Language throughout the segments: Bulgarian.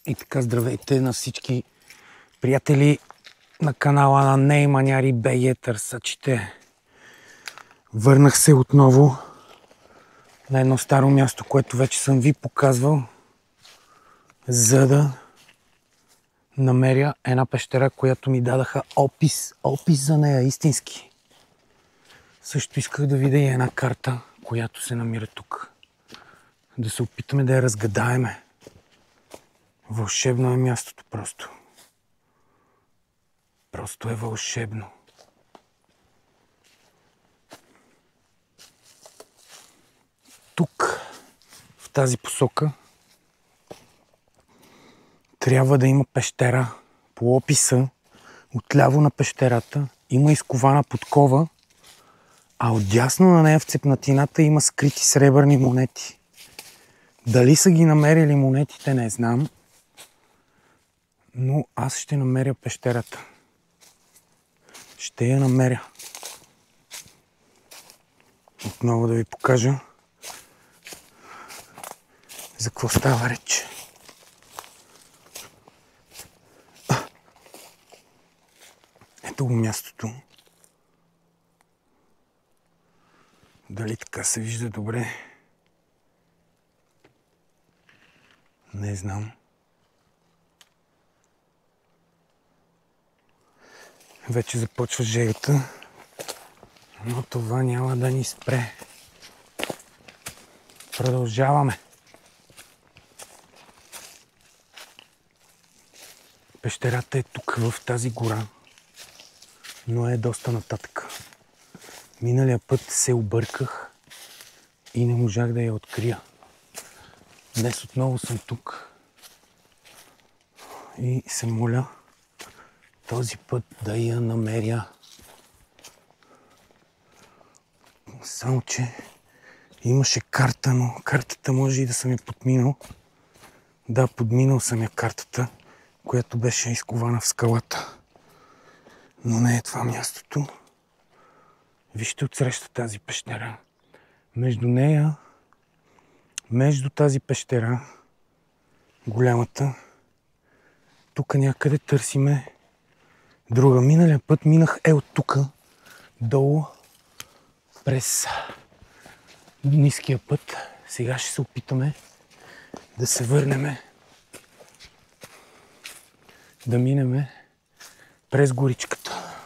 И така, здравейте на всички приятели на канала на Нейманяри БГ търсачите. Върнах се отново на едно старо място, което вече съм ви показвал, за да намеря една пещера, която ми дадаха опис за нея, истински. Също исках да видя и една карта, която се намира тук. Да се опитаме да я разгадаеме. Вълшебно е мястото просто. Просто е вълшебно. Тук, в тази посока, трябва да има пещера. По описа, отляво на пещерата има изкована подкова, а отдясно на нея в цепнатината има скрити сребърни монети. Дали са ги намерили монетите, не знам, но аз ще намеря пещерата. Ще я намеря. Отново да ви покажа за какво става реч. Ето го мястото. Дали така се вижда добре? Не знам. Вече започва жегата, но това няма да ни спре. Продължаваме. Пещерата е тук, в тази гора, но е доста нататък. Миналия път се обърках и не можах да я открия. Днес отново съм тук и се моля този път да я намеря. Само че имаше карта, но картата може и да съм я подминал. Да, подминал съм я картата, която беше изкована в скалата. Но не е това мястото. Вижте отсреща тази пещера. Между тази пещера, голямата, тук някъде търсиме друга. Миналия път минах от тук долу през ниския път. Сега ще се опитаме да се върнем, да минем през горичката.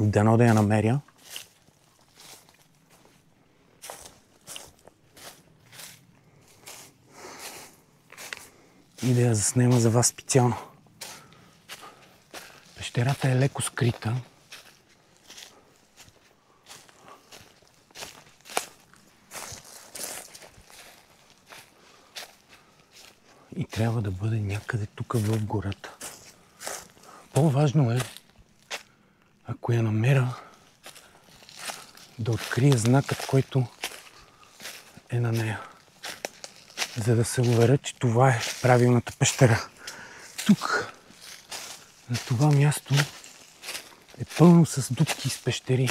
Дано да я намеря. И да я заснема за вас специално. Пещерата е леко скрита. И трябва да бъде някъде тук в гората. По-важно е, ако я намеря, да открия знакът, който е на нея. За да се уверя, че това е правилната пещера. Тук, на това място, е пълно с дупки и с пещери.